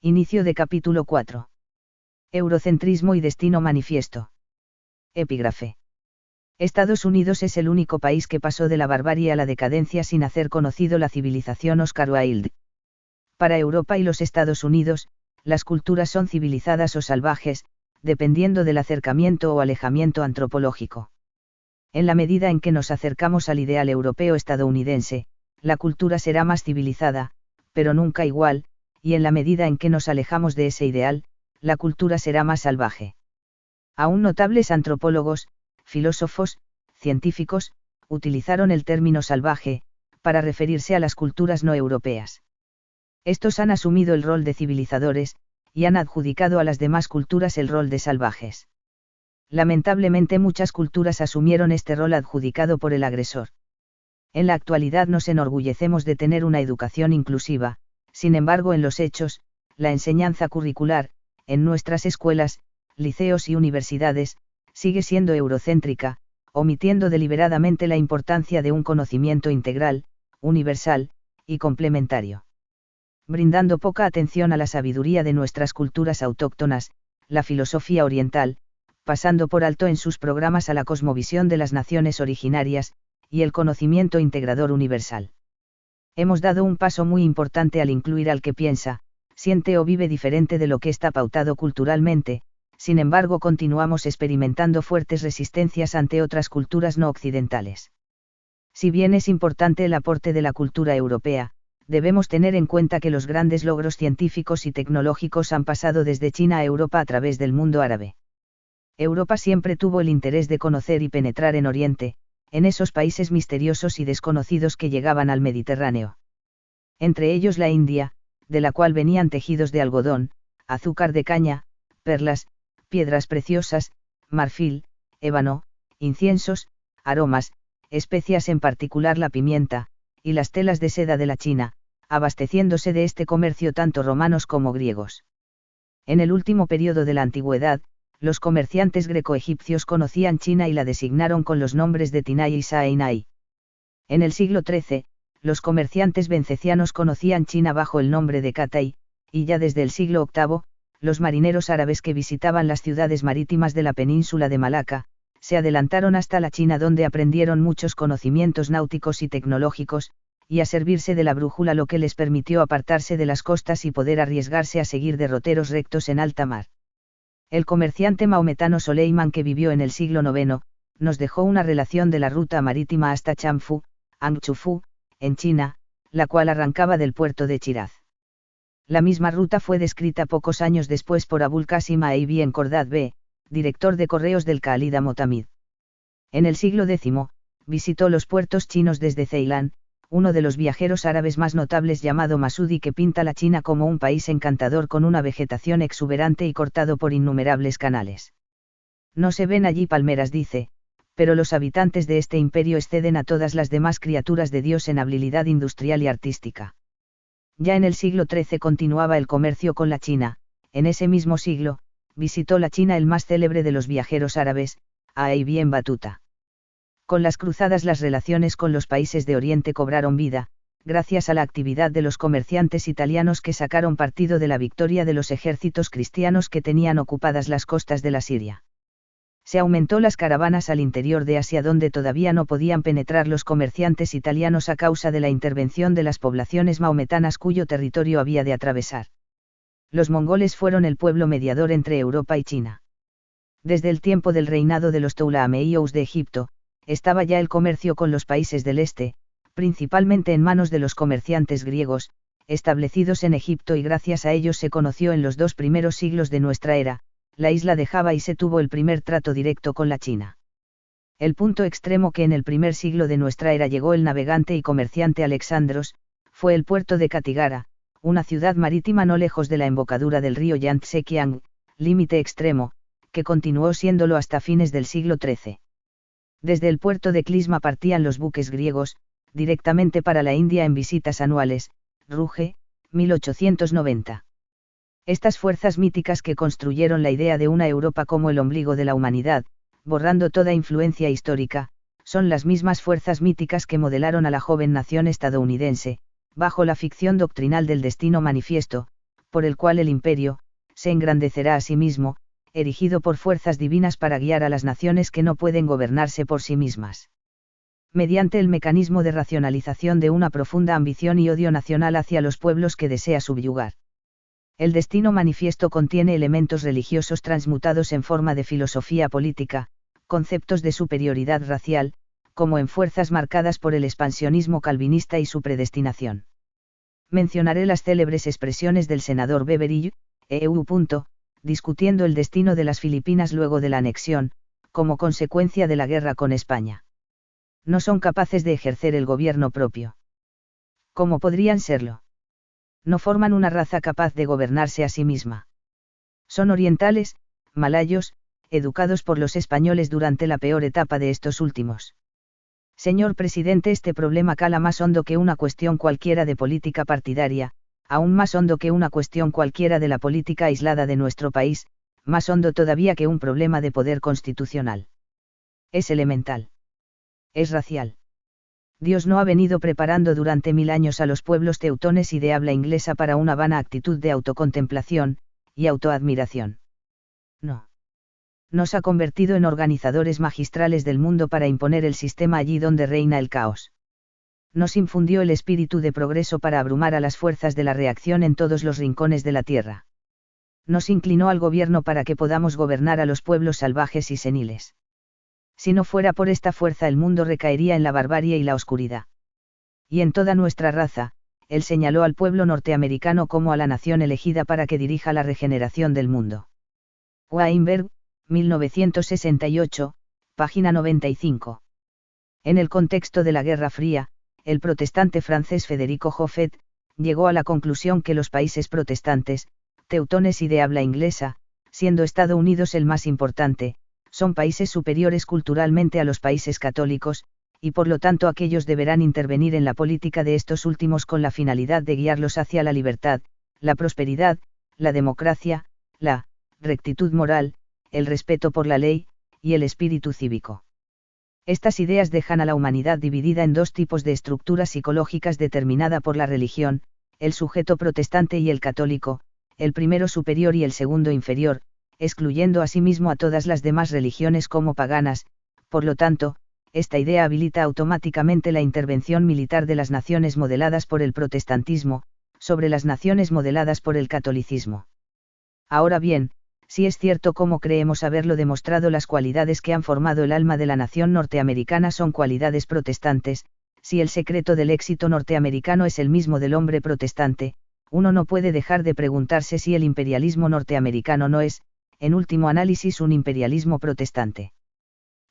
Inicio de capítulo 4. Eurocentrismo y destino manifiesto. Epígrafe. Estados Unidos es el único país que pasó de la barbarie a la decadencia sin hacer conocido la civilización. Oscar Wilde. Para Europa y los Estados Unidos, las culturas son civilizadas o salvajes, dependiendo del acercamiento o alejamiento antropológico. En la medida en que nos acercamos al ideal europeo estadounidense, la cultura será más civilizada, pero nunca igual, y en la medida en que nos alejamos de ese ideal, la cultura será más salvaje. Aún notables antropólogos, filósofos, científicos, utilizaron el término salvaje, para referirse a las culturas no europeas. Estos han asumido el rol de civilizadores, y han adjudicado a las demás culturas el rol de salvajes. Lamentablemente muchas culturas asumieron este rol adjudicado por el agresor. En la actualidad nos enorgullecemos de tener una educación inclusiva, sin embargo en los hechos, la enseñanza curricular, en nuestras escuelas, liceos y universidades, sigue siendo eurocéntrica, omitiendo deliberadamente la importancia de un conocimiento integral, universal, y complementario. Brindando poca atención a la sabiduría de nuestras culturas autóctonas, la filosofía oriental, pasando por alto en sus programas a la cosmovisión de las naciones originarias, y el conocimiento integrador universal. Hemos dado un paso muy importante al incluir al que piensa, siente o vive diferente de lo que está pautado culturalmente, sin embargo continuamos experimentando fuertes resistencias ante otras culturas no occidentales. Si bien es importante el aporte de la cultura europea, debemos tener en cuenta que los grandes logros científicos y tecnológicos han pasado desde China a Europa a través del mundo árabe. Europa siempre tuvo el interés de conocer y penetrar en Oriente, en esos países misteriosos y desconocidos que llegaban al Mediterráneo. Entre ellos la India, de la cual venían tejidos de algodón, azúcar de caña, perlas, piedras preciosas, marfil, ébano, inciensos, aromas, especias en particular la pimienta, y las telas de seda de la China, abasteciéndose de este comercio tanto romanos como griegos. En el último periodo de la antigüedad, los comerciantes greco-egipcios conocían China y la designaron con los nombres de Tinai y Sainai. En el siglo XIII, los comerciantes vencecianos conocían China bajo el nombre de Katai, y ya desde el siglo VIII, los marineros árabes que visitaban las ciudades marítimas de la península de Malaca, se adelantaron hasta la China donde aprendieron muchos conocimientos náuticos y tecnológicos, y a servirse de la brújula, lo que les permitió apartarse de las costas y poder arriesgarse a seguir derroteros rectos en alta mar. El comerciante maometano Soleiman, que vivió en el siglo IX, nos dejó una relación de la ruta marítima hasta Chanfu, Angchufu, en China, la cual arrancaba del puerto de Chiraz. La misma ruta fue descrita pocos años después por Abul Qasim Aibi en Cordad B, director de correos del Khalida Motamid. En el siglo X, visitó los puertos chinos desde Ceilán, uno de los viajeros árabes más notables llamado Masudi, que pinta la China como un país encantador con una vegetación exuberante y cortado por innumerables canales. No se ven allí palmeras, dice, pero los habitantes de este imperio exceden a todas las demás criaturas de Dios en habilidad industrial y artística. Ya en el siglo XIII continuaba el comercio con la China. En ese mismo siglo, visitó la China el más célebre de los viajeros árabes, Ibn Battuta. Con las cruzadas las relaciones con los países de Oriente cobraron vida, gracias a la actividad de los comerciantes italianos que sacaron partido de la victoria de los ejércitos cristianos que tenían ocupadas las costas de la Siria. Se aumentó las caravanas al interior de Asia, donde todavía no podían penetrar los comerciantes italianos a causa de la intervención de las poblaciones maometanas cuyo territorio había de atravesar. Los mongoles fueron el pueblo mediador entre Europa y China. Desde el tiempo del reinado de los Ptolemaíos de Egipto, estaba ya el comercio con los países del este, principalmente en manos de los comerciantes griegos, establecidos en Egipto, y gracias a ellos se conoció en los 2 primeros siglos de nuestra era, la isla de Java, y se tuvo el primer trato directo con la China. El punto extremo que en el primer siglo de nuestra era llegó el navegante y comerciante Alexandros, fue el puerto de Katigara, una ciudad marítima no lejos de la embocadura del río Yangtze-Kiang, límite extremo, que continuó siéndolo hasta fines del siglo XIII. Desde el puerto de Clisma partían los buques griegos, directamente para la India en visitas anuales. Ruge, 1890. Estas fuerzas míticas que construyeron la idea de una Europa como el ombligo de la humanidad, borrando toda influencia histórica, son las mismas fuerzas míticas que modelaron a la joven nación estadounidense, bajo la ficción doctrinal del destino manifiesto, por el cual el imperio, se engrandecerá a sí mismo, erigido por fuerzas divinas para guiar a las naciones que no pueden gobernarse por sí mismas. Mediante el mecanismo de racionalización de una profunda ambición y odio nacional hacia los pueblos que desea subyugar. El destino manifiesto contiene elementos religiosos transmutados en forma de filosofía política, conceptos de superioridad racial, como en fuerzas marcadas por el expansionismo calvinista y su predestinación. Mencionaré las célebres expresiones del senador Beveridge, EU. Discutiendo el destino de las Filipinas luego de la anexión, como consecuencia de la guerra con España. No son capaces de ejercer el gobierno propio. ¿Cómo podrían serlo? No forman una raza capaz de gobernarse a sí misma. Son orientales, malayos, educados por los españoles durante la peor etapa de estos últimos. Señor presidente, este problema cala más hondo que una cuestión cualquiera de política partidaria, aún más hondo que una cuestión cualquiera de la política aislada de nuestro país, más hondo todavía que un problema de poder constitucional. Es elemental. Es racial. Dios no ha venido preparando durante 1000 años a los pueblos teutones y de habla inglesa para una vana actitud de autocontemplación y autoadmiración. No. Nos ha convertido en organizadores magistrales del mundo para imponer el sistema allí donde reina el caos. Nos infundió el espíritu de progreso para abrumar a las fuerzas de la reacción en todos los rincones de la tierra. Nos inclinó al gobierno para que podamos gobernar a los pueblos salvajes y seniles. Si no fuera por esta fuerza el mundo recaería en la barbarie y la oscuridad. Y en toda nuestra raza, él señaló al pueblo norteamericano como a la nación elegida para que dirija la regeneración del mundo. Weinberg, 1968, página 95. En el contexto de la Guerra Fría, el protestante francés Federico Joffet, llegó a la conclusión que los países protestantes, teutones y de habla inglesa, siendo Estados Unidos el más importante, son países superiores culturalmente a los países católicos, y por lo tanto aquellos deberán intervenir en la política de estos últimos con la finalidad de guiarlos hacia la libertad, la prosperidad, la democracia, la rectitud moral, el respeto por la ley, y el espíritu cívico. Estas ideas dejan a la humanidad dividida en dos tipos de estructuras psicológicas determinada por la religión, el sujeto protestante y el católico, el primero superior y el segundo inferior, excluyendo asimismo a todas las demás religiones como paganas. Por lo tanto, esta idea habilita automáticamente la intervención militar de las naciones modeladas por el protestantismo, sobre las naciones modeladas por el catolicismo. Ahora bien, si es cierto como creemos haberlo demostrado, las cualidades que han formado el alma de la nación norteamericana son cualidades protestantes, si el secreto del éxito norteamericano es el mismo del hombre protestante, uno no puede dejar de preguntarse si el imperialismo norteamericano no es, en último análisis, un imperialismo protestante.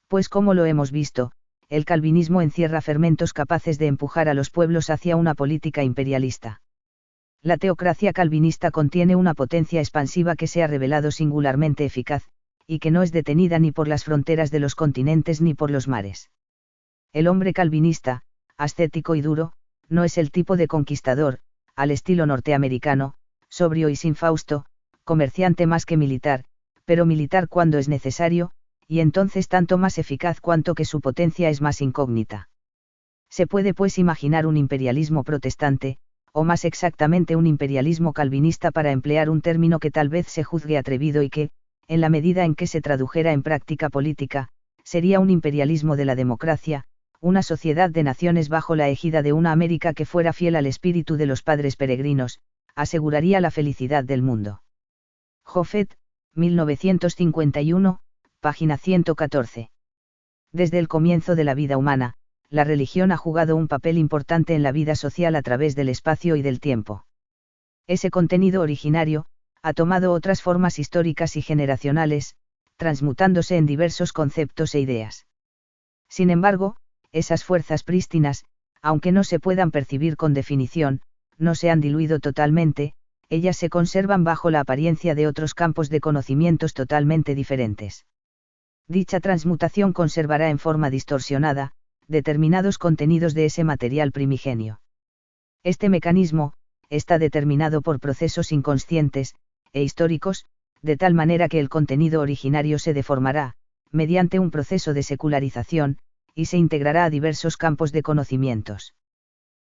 Pues como lo hemos visto, el calvinismo encierra fermentos capaces de empujar a los pueblos hacia una política imperialista. La teocracia calvinista contiene una potencia expansiva que se ha revelado singularmente eficaz, y que no es detenida ni por las fronteras de los continentes ni por los mares. El hombre calvinista, ascético y duro, no es el tipo de conquistador, al estilo norteamericano, sobrio y sin Fausto, comerciante más que militar, pero militar cuando es necesario, y entonces tanto más eficaz cuanto que su potencia es más incógnita. Se puede pues imaginar un imperialismo protestante, o más exactamente un imperialismo calvinista, para emplear un término que tal vez se juzgue atrevido y que, en la medida en que se tradujera en práctica política, sería un imperialismo de la democracia, una sociedad de naciones bajo la égida de una América que fuera fiel al espíritu de los padres peregrinos, aseguraría la felicidad del mundo. Joffet, 1951, página 114. Desde el comienzo de la vida humana, la religión ha jugado un papel importante en la vida social a través del espacio y del tiempo. Ese contenido originario, ha tomado otras formas históricas y generacionales, transmutándose en diversos conceptos e ideas. Sin embargo, esas fuerzas prístinas, aunque no se puedan percibir con definición, no se han diluido totalmente, ellas se conservan bajo la apariencia de otros campos de conocimientos totalmente diferentes. Dicha transmutación conservará en forma distorsionada determinados contenidos de ese material primigenio. Este mecanismo está determinado por procesos inconscientes e históricos, de tal manera que el contenido originario se deformará, mediante un proceso de secularización, y se integrará a diversos campos de conocimientos.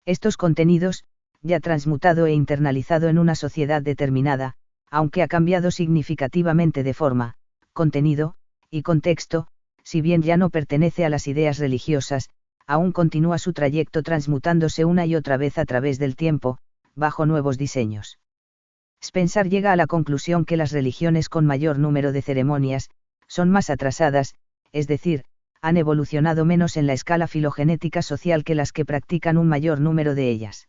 Estos contenidos, ya transmutado e internalizado en una sociedad determinada, aunque ha cambiado significativamente de forma, contenido, y contexto, si bien ya no pertenece a las ideas religiosas, aún continúa su trayecto transmutándose una y otra vez a través del tiempo, bajo nuevos diseños. Spencer llega a la conclusión que las religiones con mayor número de ceremonias, son más atrasadas, es decir, han evolucionado menos en la escala filogenética social que las que practican un mayor número de ellas.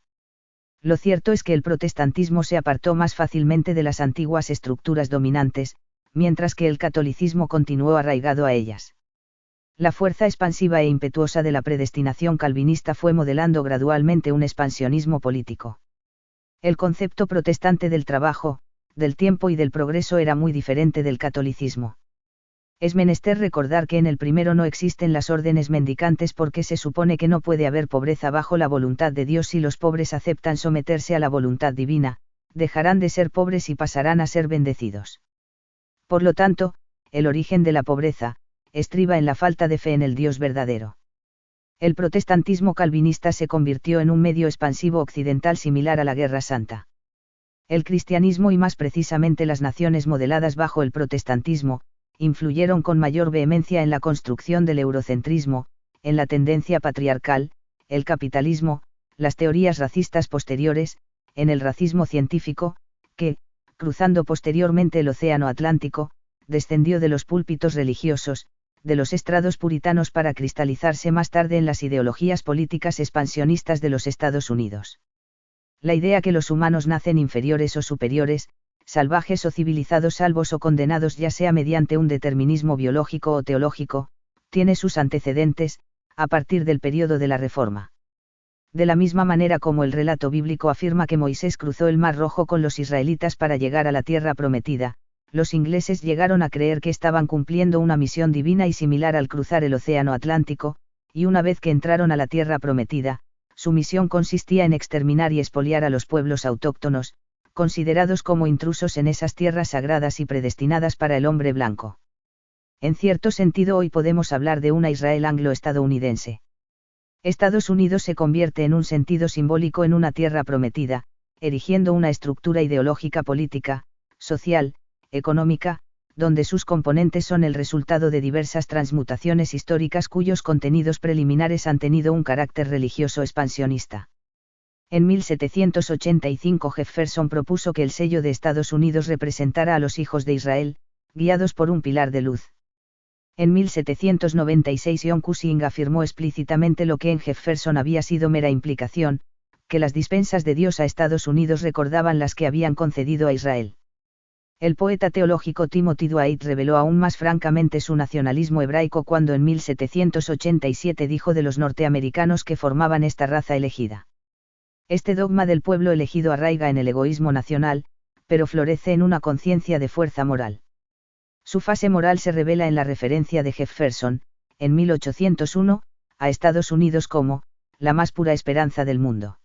Lo cierto es que el protestantismo se apartó más fácilmente de las antiguas estructuras dominantes, mientras que el catolicismo continuó arraigado a ellas. La fuerza expansiva e impetuosa de la predestinación calvinista fue modelando gradualmente un expansionismo político. El concepto protestante del trabajo, del tiempo y del progreso era muy diferente del catolicismo. Es menester recordar que en el primero no existen las órdenes mendicantes porque se supone que no puede haber pobreza bajo la voluntad de Dios si los pobres aceptan someterse a la voluntad divina, dejarán de ser pobres y pasarán a ser bendecidos. Por lo tanto, el origen de la pobreza, estriba en la falta de fe en el Dios verdadero. El protestantismo calvinista se convirtió en un medio expansivo occidental similar a la Guerra Santa. El cristianismo y más precisamente las naciones modeladas bajo el protestantismo, influyeron con mayor vehemencia en la construcción del eurocentrismo, en la tendencia patriarcal, el capitalismo, las teorías racistas posteriores, en el racismo científico, que, cruzando posteriormente el océano Atlántico, descendió de los púlpitos religiosos, de los estrados puritanos para cristalizarse más tarde en las ideologías políticas expansionistas de los Estados Unidos. La idea que los humanos nacen inferiores o superiores, salvajes o civilizados, salvos o condenados ya sea mediante un determinismo biológico o teológico, tiene sus antecedentes, a partir del período de la Reforma. De la misma manera como el relato bíblico afirma que Moisés cruzó el Mar Rojo con los israelitas para llegar a la tierra prometida, los ingleses llegaron a creer que estaban cumpliendo una misión divina y similar al cruzar el océano Atlántico, y una vez que entraron a la tierra prometida, su misión consistía en exterminar y expoliar a los pueblos autóctonos, considerados como intrusos en esas tierras sagradas y predestinadas para el hombre blanco. En cierto sentido hoy podemos hablar de una Israel anglo-estadounidense. Estados Unidos se convierte en un sentido simbólico en una tierra prometida, erigiendo una estructura ideológica política, social, económica, donde sus componentes son el resultado de diversas transmutaciones históricas cuyos contenidos preliminares han tenido un carácter religioso expansionista. En 1785 Jefferson propuso que el sello de Estados Unidos representara a los hijos de Israel, guiados por un pilar de luz. En 1796 John Cushing afirmó explícitamente lo que en Jefferson había sido mera implicación, que las dispensas de Dios a Estados Unidos recordaban las que habían concedido a Israel. El poeta teológico Timothy Dwight reveló aún más francamente su nacionalismo hebraico cuando en 1787 dijo de los norteamericanos que formaban esta raza elegida. Este dogma del pueblo elegido arraiga en el egoísmo nacional, pero florece en una conciencia de fuerza moral. Su fase moral se revela en la referencia de Jefferson, en 1801, a Estados Unidos como, la más pura esperanza del mundo.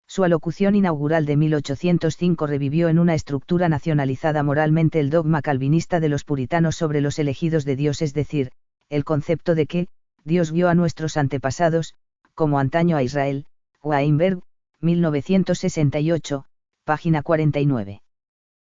Su alocución inaugural de 1805 revivió en una estructura nacionalizada moralmente el dogma calvinista de los puritanos sobre los elegidos de Dios, es decir, el concepto de que, Dios guió a nuestros antepasados, como antaño a Israel, Weinberg, 1968, página 49.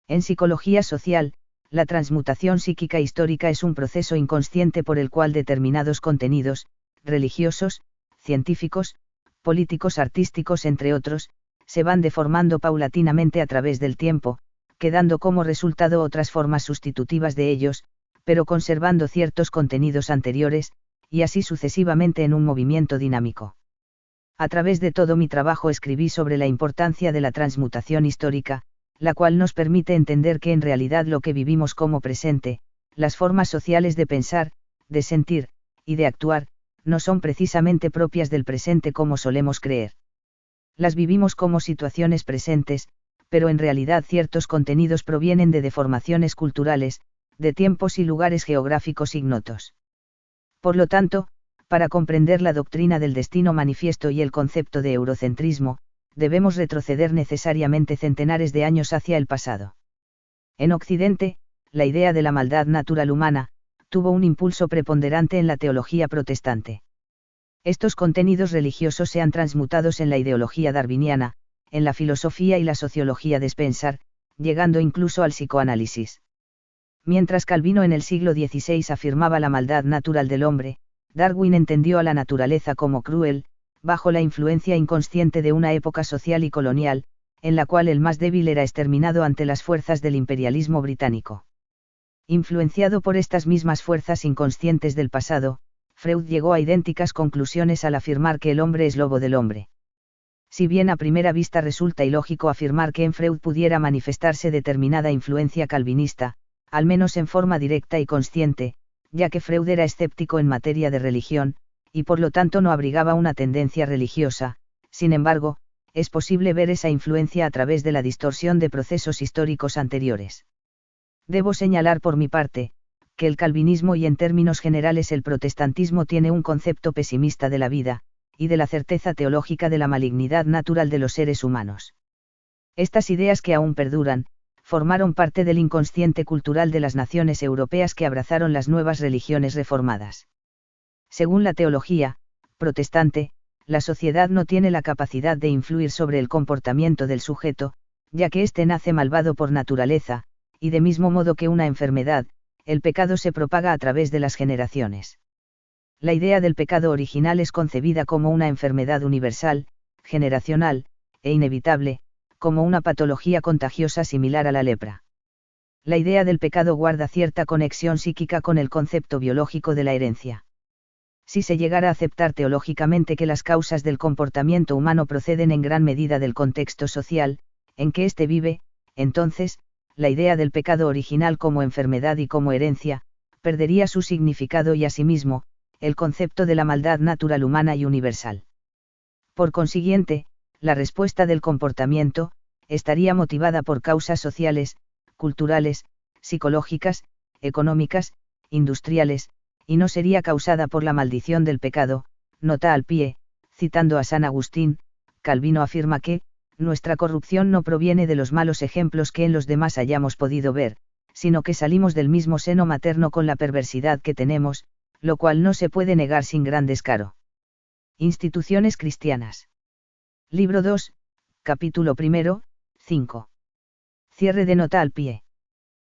En psicología social, la transmutación psíquica histórica es un proceso inconsciente por el cual determinados contenidos, religiosos, científicos, políticos, artísticos, entre otros, se van deformando paulatinamente a través del tiempo, quedando como resultado otras formas sustitutivas de ellos, pero conservando ciertos contenidos anteriores, y así sucesivamente en un movimiento dinámico. A través de todo mi trabajo escribí sobre la importancia de la transmutación histórica, la cual nos permite entender que en realidad lo que vivimos como presente, las formas sociales de pensar, de sentir, y de actuar, no son precisamente propias del presente como solemos creer. Las vivimos como situaciones presentes, pero en realidad ciertos contenidos provienen de deformaciones culturales, de tiempos y lugares geográficos ignotos. Por lo tanto, para comprender la doctrina del destino manifiesto y el concepto de eurocentrismo, debemos retroceder necesariamente centenares de años hacia el pasado. En Occidente, la idea de la maldad natural humana, tuvo un impulso preponderante en la teología protestante. Estos contenidos religiosos se han transmutados en la ideología darwiniana, en la filosofía y la sociología de Spencer, llegando incluso al psicoanálisis. Mientras Calvino en el siglo XVI afirmaba la maldad natural del hombre, Darwin entendió a la naturaleza como cruel, bajo la influencia inconsciente de una época social y colonial, en la cual el más débil era exterminado ante las fuerzas del imperialismo británico. Influenciado por estas mismas fuerzas inconscientes del pasado, Freud llegó a idénticas conclusiones al afirmar que el hombre es lobo del hombre. Si bien a primera vista resulta ilógico afirmar que en Freud pudiera manifestarse determinada influencia calvinista, al menos en forma directa y consciente, ya que Freud era escéptico en materia de religión, y por lo tanto no abrigaba una tendencia religiosa, sin embargo, es posible ver esa influencia a través de la distorsión de procesos históricos anteriores. Debo señalar por mi parte, que el calvinismo y en términos generales el protestantismo tiene un concepto pesimista de la vida, y de la certeza teológica de la malignidad natural de los seres humanos. Estas ideas que aún perduran, formaron parte del inconsciente cultural de las naciones europeas que abrazaron las nuevas religiones reformadas. Según la teología protestante, la sociedad no tiene la capacidad de influir sobre el comportamiento del sujeto, ya que éste nace malvado por naturaleza, y de mismo modo que una enfermedad, el pecado se propaga a través de las generaciones. La idea del pecado original es concebida como una enfermedad universal, generacional, e inevitable, como una patología contagiosa similar a la lepra. La idea del pecado guarda cierta conexión psíquica con el concepto biológico de la herencia. Si se llegara a aceptar teológicamente que las causas del comportamiento humano proceden en gran medida del contexto social, en que éste vive, entonces, la idea del pecado original como enfermedad y como herencia, perdería su significado y asimismo, el concepto de la maldad natural humana y universal. Por consiguiente, la respuesta del comportamiento, estaría motivada por causas sociales, culturales, psicológicas, económicas, industriales, y no sería causada por la maldición del pecado. Nota al pie, citando a San Agustín, Calvino afirma que, nuestra corrupción no proviene de los malos ejemplos que en los demás hayamos podido ver, sino que salimos del mismo seno materno con la perversidad que tenemos, lo cual no se puede negar sin gran descaro. Instituciones cristianas. Libro 2, capítulo 1, 5. Cierre de nota al pie.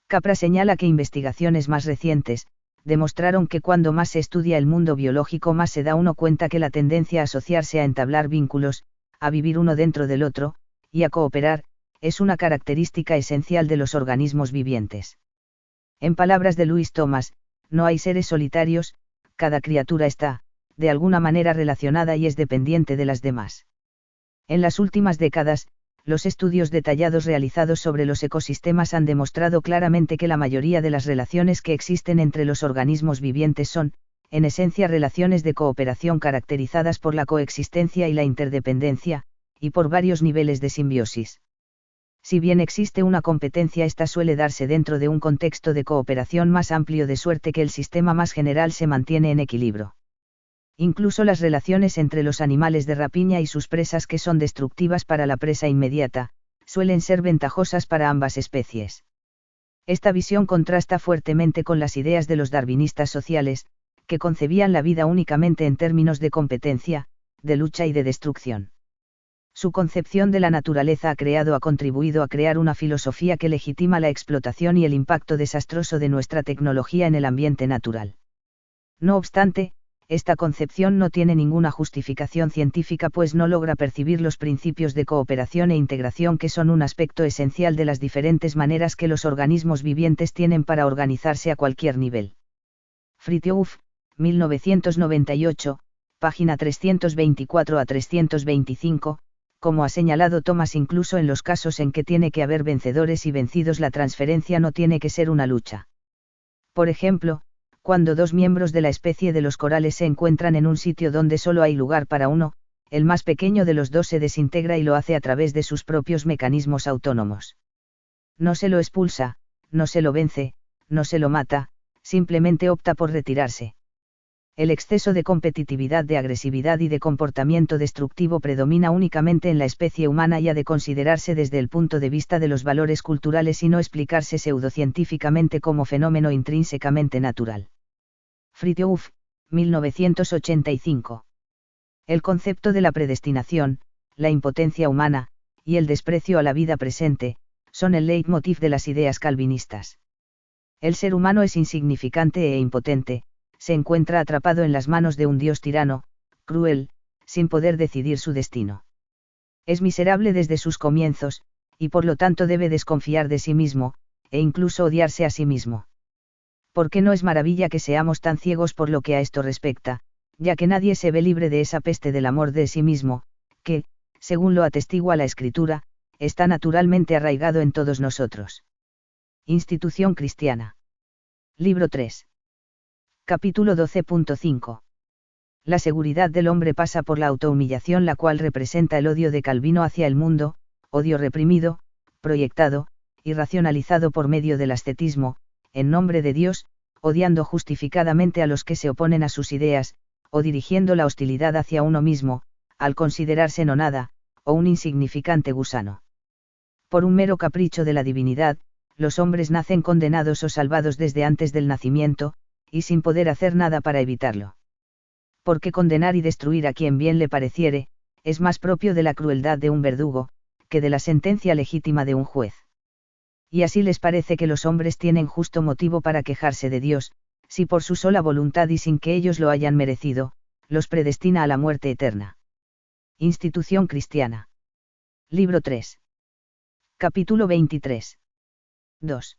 Capra señala que investigaciones más recientes, demostraron que cuando más se estudia el mundo biológico más se da uno cuenta que la tendencia a asociarse a entablar vínculos, a vivir uno dentro del otro, y a cooperar, es una característica esencial de los organismos vivientes. En palabras de Louis Thomas, no hay seres solitarios, cada criatura está, de alguna manera relacionada y es dependiente de las demás. En las últimas décadas, los estudios detallados realizados sobre los ecosistemas han demostrado claramente que la mayoría de las relaciones que existen entre los organismos vivientes son, en esencia, relaciones de cooperación caracterizadas por la coexistencia y la interdependencia, y por varios niveles de simbiosis. Si bien existe una competencia, esta suele darse dentro de un contexto de cooperación más amplio, de suerte que el sistema más general se mantiene en equilibrio. Incluso las relaciones entre los animales de rapiña y sus presas, que son destructivas para la presa inmediata, suelen ser ventajosas para ambas especies. Esta visión contrasta fuertemente con las ideas de los darwinistas sociales, que concebían la vida únicamente en términos de competencia, de lucha y de destrucción. Su concepción de la naturaleza ha contribuido a crear una filosofía que legitima la explotación y el impacto desastroso de nuestra tecnología en el ambiente natural. No obstante, esta concepción no tiene ninguna justificación científica, pues no logra percibir los principios de cooperación e integración que son un aspecto esencial de las diferentes maneras que los organismos vivientes tienen para organizarse a cualquier nivel. Frithjof, 1998, página 324 a 325, como ha señalado Thomas, incluso en los casos en que tiene que haber vencedores y vencidos, la transferencia no tiene que ser una lucha. Por ejemplo, cuando dos miembros de la especie de los corales se encuentran en un sitio donde solo hay lugar para uno, el más pequeño de los dos se desintegra y lo hace a través de sus propios mecanismos autónomos. No se lo expulsa, no se lo vence, no se lo mata, simplemente opta por retirarse. El exceso de competitividad, de agresividad y de comportamiento destructivo predomina únicamente en la especie humana y ha de considerarse desde el punto de vista de los valores culturales y no explicarse pseudocientíficamente como fenómeno intrínsecamente natural. Frithjof, 1985. El concepto de la predestinación, la impotencia humana, y el desprecio a la vida presente, son el leitmotiv de las ideas calvinistas. El ser humano es insignificante e impotente, se encuentra atrapado en las manos de un Dios tirano, cruel, sin poder decidir su destino. Es miserable desde sus comienzos, y por lo tanto debe desconfiar de sí mismo, e incluso odiarse a sí mismo. ¿Por qué no es maravilla que seamos tan ciegos por lo que a esto respecta, ya que nadie se ve libre de esa peste del amor de sí mismo, que, según lo atestigua la Escritura, está naturalmente arraigado en todos nosotros? Institución cristiana. Libro 3. Capítulo 12.5. La seguridad del hombre pasa por la autohumillación, la cual representa el odio de Calvino hacia el mundo, odio reprimido, proyectado, y racionalizado por medio del ascetismo, en nombre de Dios, odiando justificadamente a los que se oponen a sus ideas, o dirigiendo la hostilidad hacia uno mismo, al considerarse no nada, o un insignificante gusano. Por un mero capricho de la divinidad, los hombres nacen condenados o salvados desde antes del nacimiento, y sin poder hacer nada para evitarlo. Porque condenar y destruir a quien bien le pareciere, es más propio de la crueldad de un verdugo, que de la sentencia legítima de un juez. Y así les parece que los hombres tienen justo motivo para quejarse de Dios, si por su sola voluntad y sin que ellos lo hayan merecido, los predestina a la muerte eterna. Institución cristiana. Libro 3. Capítulo 23. 2.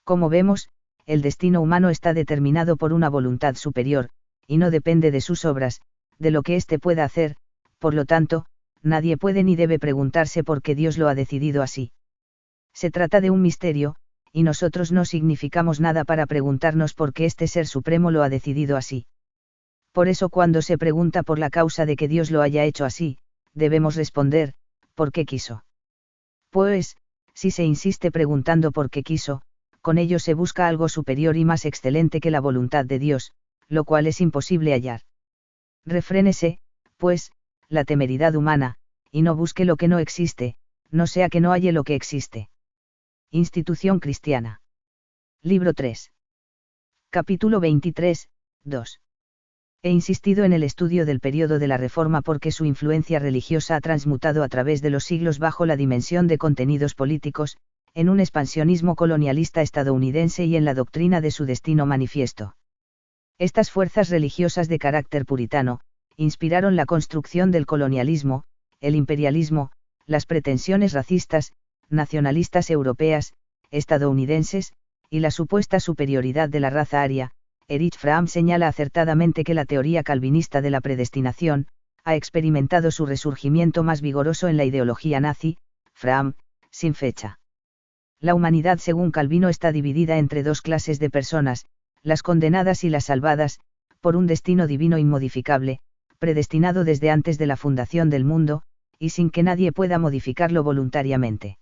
Como vemos, el destino humano está determinado por una voluntad superior, y no depende de sus obras, de lo que éste pueda hacer, por lo tanto, nadie puede ni debe preguntarse por qué Dios lo ha decidido así. Se trata de un misterio, y nosotros no significamos nada para preguntarnos por qué este Ser Supremo lo ha decidido así. Por eso cuando se pregunta por la causa de que Dios lo haya hecho así, debemos responder, ¿por qué quiso? Pues, si se insiste preguntando por qué quiso, con ello se busca algo superior y más excelente que la voluntad de Dios, lo cual es imposible hallar. Refrénese, pues, la temeridad humana, y no busque lo que no existe, no sea que no halle lo que existe. Institución cristiana. Libro 3. Capítulo 23, 2. He insistido en el estudio del período de la Reforma porque su influencia religiosa ha transmutado a través de los siglos bajo la dimensión de contenidos políticos, en un expansionismo colonialista estadounidense y en la doctrina de su destino manifiesto. Estas fuerzas religiosas de carácter puritano, inspiraron la construcción del colonialismo, el imperialismo, las pretensiones racistas, nacionalistas europeas, estadounidenses, y la supuesta superioridad de la raza aria. Erich Fromm señala acertadamente que la teoría calvinista de la predestinación, ha experimentado su resurgimiento más vigoroso en la ideología nazi. Fromm, sin fecha. La humanidad según Calvino está dividida entre dos clases de personas, las condenadas y las salvadas, por un destino divino inmodificable, predestinado desde antes de la fundación del mundo, y sin que nadie pueda modificarlo voluntariamente.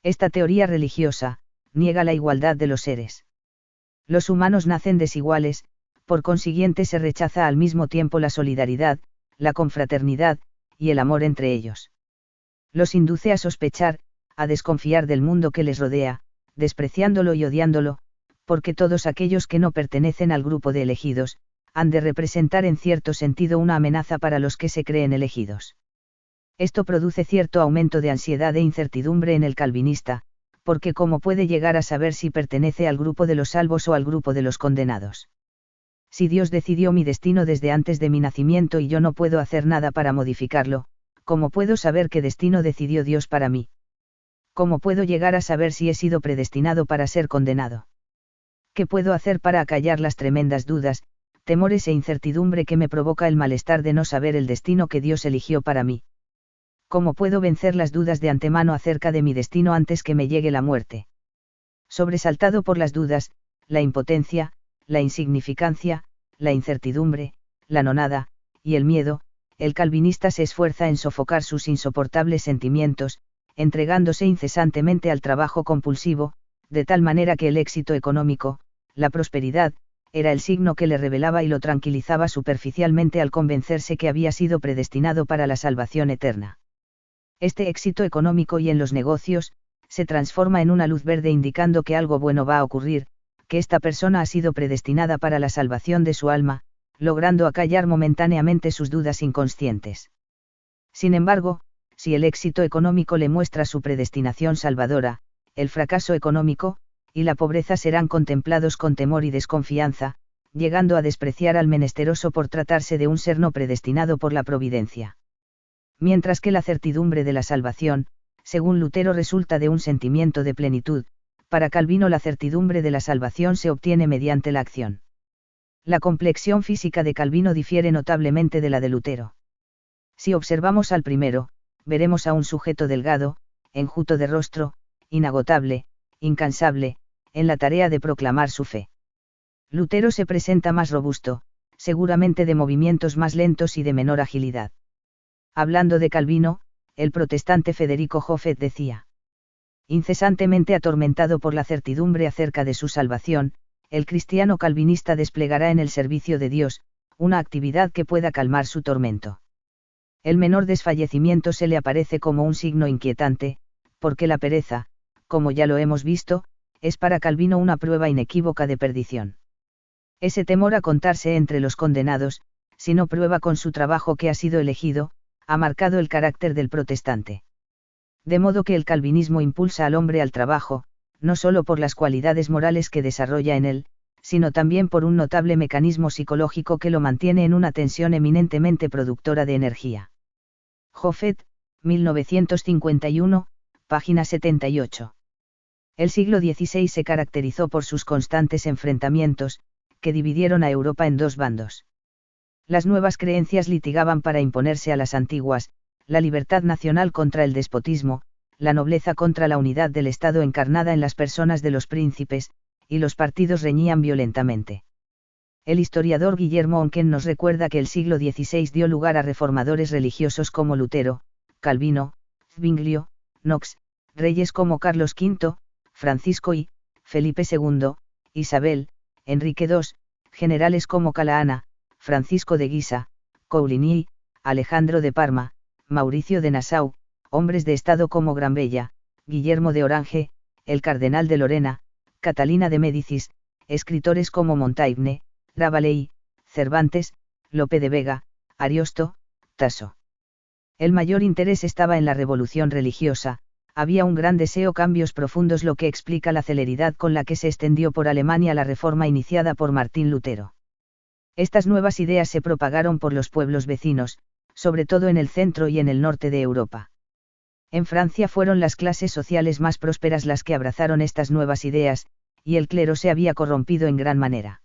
Esta teoría religiosa, niega la igualdad de los seres. Los humanos nacen desiguales, por consiguiente se rechaza al mismo tiempo la solidaridad, la confraternidad, y el amor entre ellos. Los induce a sospechar, a desconfiar del mundo que les rodea, despreciándolo y odiándolo, porque todos aquellos que no pertenecen al grupo de elegidos, han de representar en cierto sentido una amenaza para los que se creen elegidos. Esto produce cierto aumento de ansiedad e incertidumbre en el calvinista, porque ¿cómo puede llegar a saber si pertenece al grupo de los salvos o al grupo de los condenados? Si Dios decidió mi destino desde antes de mi nacimiento y yo no puedo hacer nada para modificarlo, ¿cómo puedo saber qué destino decidió Dios para mí? ¿Cómo puedo llegar a saber si he sido predestinado para ser condenado? ¿Qué puedo hacer para acallar las tremendas dudas, temores e incertidumbre que me provoca el malestar de no saber el destino que Dios eligió para mí? ¿Cómo puedo vencer las dudas de antemano acerca de mi destino antes que me llegue la muerte? Sobresaltado por las dudas, la impotencia, la insignificancia, la incertidumbre, la nonada, y el miedo, el calvinista se esfuerza en sofocar sus insoportables sentimientos, entregándose incesantemente al trabajo compulsivo, de tal manera que el éxito económico, la prosperidad, era el signo que le revelaba y lo tranquilizaba superficialmente al convencerse que había sido predestinado para la salvación eterna. Este éxito económico y en los negocios, se transforma en una luz verde indicando que algo bueno va a ocurrir, que esta persona ha sido predestinada para la salvación de su alma, logrando acallar momentáneamente sus dudas inconscientes. Sin embargo, si el éxito económico le muestra su predestinación salvadora, el fracaso económico, y la pobreza serán contemplados con temor y desconfianza, llegando a despreciar al menesteroso por tratarse de un ser no predestinado por la providencia. Mientras que la certidumbre de la salvación, según Lutero, resulta de un sentimiento de plenitud, para Calvino la certidumbre de la salvación se obtiene mediante la acción. La complexión física de Calvino difiere notablemente de la de Lutero. Si observamos al primero, veremos a un sujeto delgado, enjuto de rostro, inagotable, incansable, en la tarea de proclamar su fe. Lutero se presenta más robusto, seguramente de movimientos más lentos y de menor agilidad. Hablando de Calvino, el protestante Federico Joffet decía: incesantemente atormentado por la certidumbre acerca de su salvación, el cristiano calvinista desplegará en el servicio de Dios, una actividad que pueda calmar su tormento. El menor desfallecimiento se le aparece como un signo inquietante, porque la pereza, como ya lo hemos visto, es para Calvino una prueba inequívoca de perdición. Ese temor a contarse entre los condenados, si no prueba con su trabajo que ha sido elegido, ha marcado el carácter del protestante. De modo que el calvinismo impulsa al hombre al trabajo, no solo por las cualidades morales que desarrolla en él, sino también por un notable mecanismo psicológico que lo mantiene en una tensión eminentemente productora de energía. Joffet, 1951, página 78. El siglo XVI se caracterizó por sus constantes enfrentamientos, que dividieron a Europa en dos bandos. Las nuevas creencias litigaban para imponerse a las antiguas, la libertad nacional contra el despotismo, la nobleza contra la unidad del Estado encarnada en las personas de los príncipes, y los partidos reñían violentamente. El historiador Guillermo Oncken nos recuerda que el siglo XVI dio lugar a reformadores religiosos como Lutero, Calvino, Zwinglio, Knox, reyes como Carlos V, Francisco I, Felipe II, Isabel, Enrique II, generales como Calahana, Francisco de Guisa, Coligny, Alejandro de Parma, Mauricio de Nassau, hombres de Estado como Granvella, Guillermo de Orange, el cardenal de Lorena, Catalina de Médicis, escritores como Montaigne, Rabelais, Cervantes, Lope de Vega, Ariosto, Tasso. El mayor interés estaba en la revolución religiosa, había un gran deseo, cambios profundos, lo que explica la celeridad con la que se extendió por Alemania la reforma iniciada por Martín Lutero. Estas nuevas ideas se propagaron por los pueblos vecinos, sobre todo en el centro y en el norte de Europa. En Francia fueron las clases sociales más prósperas las que abrazaron estas nuevas ideas, y el clero se había corrompido en gran manera.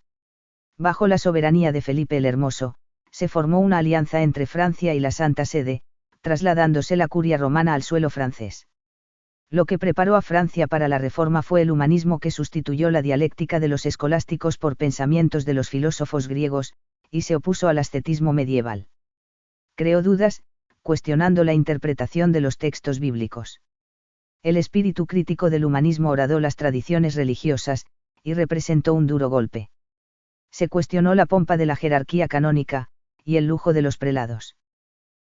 Bajo la soberanía de Felipe el Hermoso, se formó una alianza entre Francia y la Santa Sede, trasladándose la curia romana al suelo francés. Lo que preparó a Francia para la reforma fue el humanismo, que sustituyó la dialéctica de los escolásticos por pensamientos de los filósofos griegos, y se opuso al ascetismo medieval. Creó dudas, cuestionando la interpretación de los textos bíblicos. El espíritu crítico del humanismo horadó las tradiciones religiosas, y representó un duro golpe. Se cuestionó la pompa de la jerarquía canónica, y el lujo de los prelados.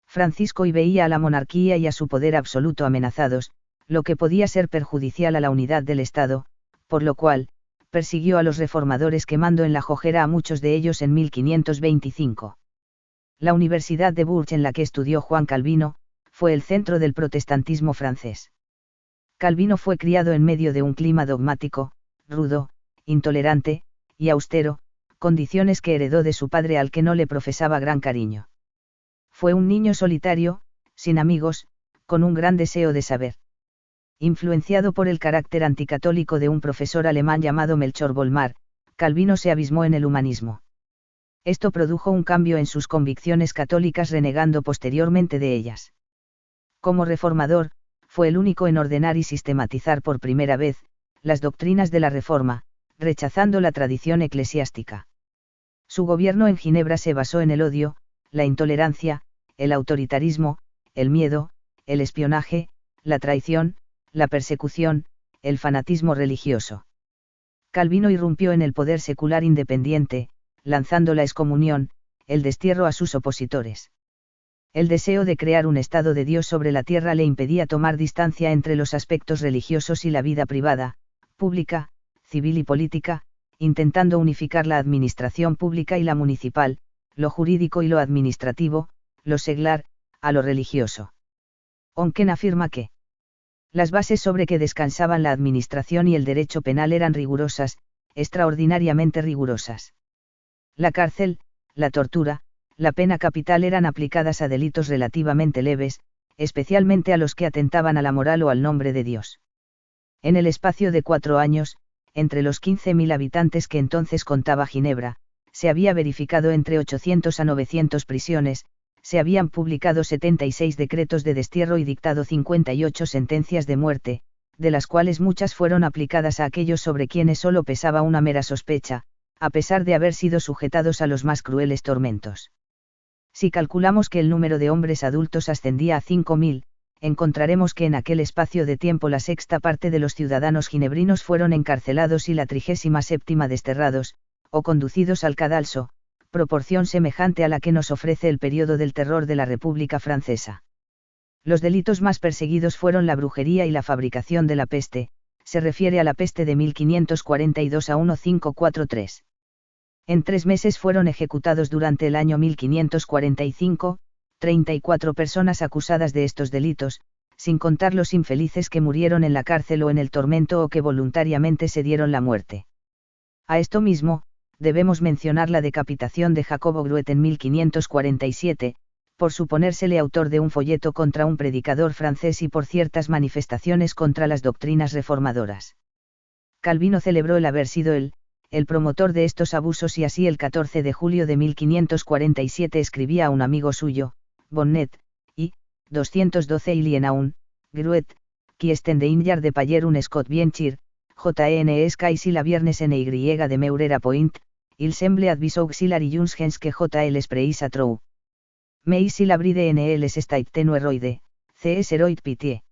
Francisco I veía a la monarquía y a su poder absoluto amenazados, lo que podía ser perjudicial a la unidad del Estado, por lo cual, persiguió a los reformadores quemando en la jojera a muchos de ellos en 1525. La Universidad de Bourges, en la que estudió Juan Calvino, fue el centro del protestantismo francés. Calvino fue criado en medio de un clima dogmático, rudo, intolerante, y austero, condiciones que heredó de su padre, al que no le profesaba gran cariño. Fue un niño solitario, sin amigos, con un gran deseo de saber. Influenciado por el carácter anticatólico de un profesor alemán llamado Melchor Bolmar, Calvino se abismó en el humanismo. Esto produjo un cambio en sus convicciones católicas, renegando posteriormente de ellas. Como reformador, fue el único en ordenar y sistematizar por primera vez las doctrinas de la Reforma, rechazando la tradición eclesiástica. Su gobierno en Ginebra se basó en el odio, la intolerancia, el autoritarismo, el miedo, el espionaje, la traición, la persecución, el fanatismo religioso. Calvino irrumpió en el poder secular independiente, lanzando la excomunión, el destierro a sus opositores. El deseo de crear un Estado de Dios sobre la tierra le impedía tomar distancia entre los aspectos religiosos y la vida privada, pública, civil y política, intentando unificar la administración pública y la municipal, lo jurídico y lo administrativo, lo seglar, a lo religioso. Oncken afirma que las bases sobre que descansaban la administración y el derecho penal eran rigurosas, extraordinariamente rigurosas. La cárcel, la tortura, la pena capital eran aplicadas a delitos relativamente leves, especialmente a los que atentaban a la moral o al nombre de Dios. En el espacio de 4 años, entre los 15.000 habitantes que entonces contaba Ginebra, se había verificado entre 800 a 900 prisiones, se habían publicado 76 decretos de destierro y dictado 58 sentencias de muerte, de las cuales muchas fueron aplicadas a aquellos sobre quienes solo pesaba una mera sospecha, a pesar de haber sido sujetados a los más crueles tormentos. Si calculamos que el número de hombres adultos ascendía a 5.000, encontraremos que en aquel espacio de tiempo la sexta parte de los ciudadanos ginebrinos fueron encarcelados y la 37ª desterrados, o conducidos al cadalso, proporción semejante a la que nos ofrece el período del terror de la República Francesa. Los delitos más perseguidos fueron la brujería y la fabricación de la peste, se refiere a la peste de 1542 a 1543. En 3 meses fueron ejecutados durante el año 1545, 34 personas acusadas de estos delitos, sin contar los infelices que murieron en la cárcel o en el tormento o que voluntariamente se dieron la muerte. A esto mismo, debemos mencionar la decapitación de Jacobo Gruet en 1547, por suponérsele autor de un folleto contra un predicador francés y por ciertas manifestaciones contra las doctrinas reformadoras. Calvino celebró el haber sido el promotor de estos abusos y así el 14 de julio de 1547 escribía a un amigo suyo, Bonnet, y, 212 Ilienaun, Gruet, qui esten de Inyar de Payer un Scott bien chir, JNS Kaisi la viernes NY de Meurera Point, il semble advis auxiliary Juns gens que JL Spreis a trou. Meis il abride NL estait tenueroide, CS Heroid Pitié.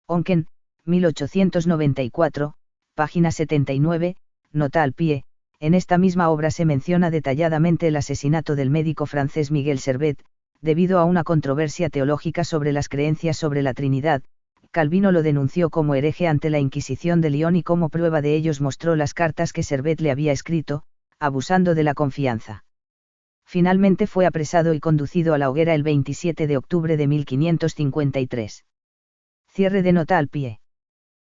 Oncken, 1894, página 79, nota al pie, en esta misma obra se menciona detalladamente el asesinato del médico francés Miguel Servet, debido a una controversia teológica sobre las creencias sobre la Trinidad. Calvino lo denunció como hereje ante la Inquisición de León y como prueba de ellos mostró las cartas que Servet le había escrito, abusando de la confianza. Finalmente fue apresado y conducido a la hoguera el 27 de octubre de 1553. Cierre de nota al pie.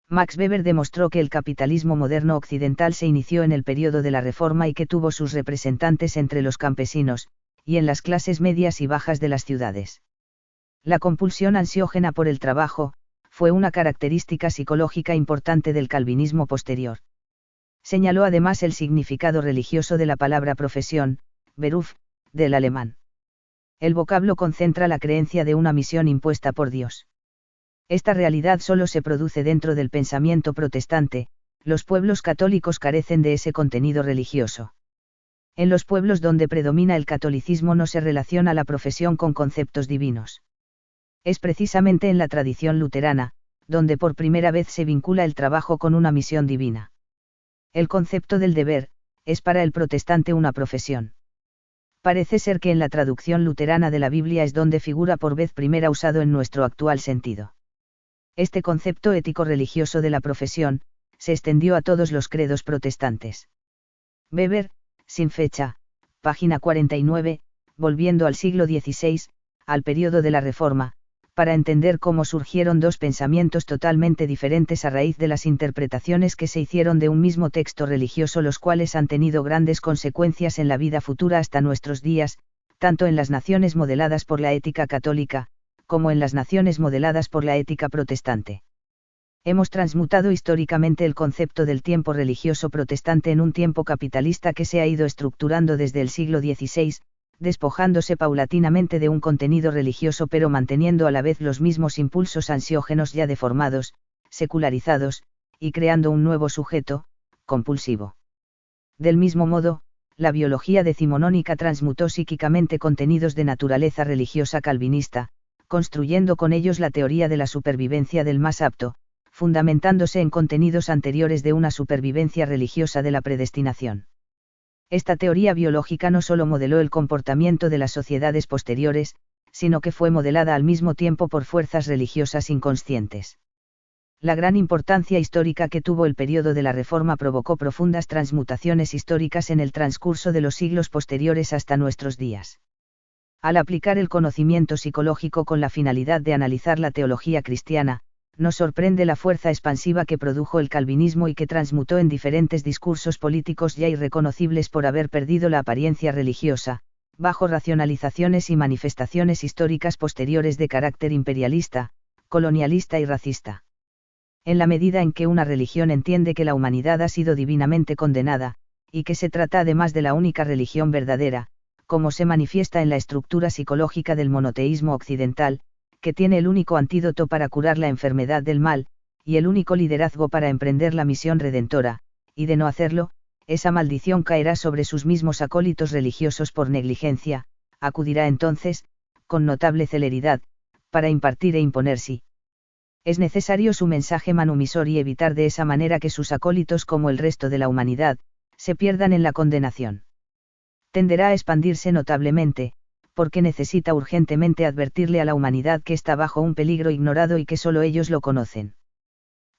Max Weber demostró que el capitalismo moderno occidental se inició en el período de la Reforma y que tuvo sus representantes entre los campesinos, y en las clases medias y bajas de las ciudades. La compulsión ansiógena por el trabajo, fue una característica psicológica importante del calvinismo posterior. Señaló además el significado religioso de la palabra profesión, Beruf, del alemán. El vocablo concentra la creencia de una misión impuesta por Dios. Esta realidad solo se produce dentro del pensamiento protestante, los pueblos católicos carecen de ese contenido religioso. En los pueblos donde predomina el catolicismo no se relaciona la profesión con conceptos divinos. Es precisamente en la tradición luterana, donde por primera vez se vincula el trabajo con una misión divina. El concepto del deber, es para el protestante una profesión. Parece ser que en la traducción luterana de la Biblia es donde figura por vez primera usado en nuestro actual sentido. Este concepto ético-religioso de la profesión, se extendió a todos los credos protestantes. Weber, sin fecha, página 49, volviendo al siglo XVI, al período de la Reforma, para entender cómo surgieron dos pensamientos totalmente diferentes a raíz de las interpretaciones que se hicieron de un mismo texto religioso, los cuales han tenido grandes consecuencias en la vida futura hasta nuestros días, tanto en las naciones modeladas por la ética católica, como en las naciones modeladas por la ética protestante. Hemos transmutado históricamente el concepto del tiempo religioso protestante en un tiempo capitalista que se ha ido estructurando desde el siglo XVI, despojándose paulatinamente de un contenido religioso pero manteniendo a la vez los mismos impulsos ansiógenos ya deformados, secularizados, y creando un nuevo sujeto, compulsivo. Del mismo modo, la biología decimonónica transmutó psíquicamente contenidos de naturaleza religiosa calvinista, construyendo con ellos la teoría de la supervivencia del más apto, fundamentándose en contenidos anteriores de una supervivencia religiosa de la predestinación. Esta teoría biológica no solo modeló el comportamiento de las sociedades posteriores, sino que fue modelada al mismo tiempo por fuerzas religiosas inconscientes. La gran importancia histórica que tuvo el período de la Reforma provocó profundas transmutaciones históricas en el transcurso de los siglos posteriores hasta nuestros días. Al aplicar el conocimiento psicológico con la finalidad de analizar la teología cristiana, nos sorprende la fuerza expansiva que produjo el calvinismo y que transmutó en diferentes discursos políticos ya irreconocibles por haber perdido la apariencia religiosa, bajo racionalizaciones y manifestaciones históricas posteriores de carácter imperialista, colonialista y racista. En la medida en que una religión entiende que la humanidad ha sido divinamente condenada, y que se trata además de la única religión verdadera, como se manifiesta en la estructura psicológica del monoteísmo occidental, que tiene el único antídoto para curar la enfermedad del mal, y el único liderazgo para emprender la misión redentora, y de no hacerlo, esa maldición caerá sobre sus mismos acólitos religiosos por negligencia, acudirá entonces, con notable celeridad, para impartir e imponer sí. Es necesario su mensaje manumisor y evitar de esa manera que sus acólitos como el resto de la humanidad, se pierdan en la condenación. Tenderá a expandirse notablemente, porque necesita urgentemente advertirle a la humanidad que está bajo un peligro ignorado y que solo ellos lo conocen.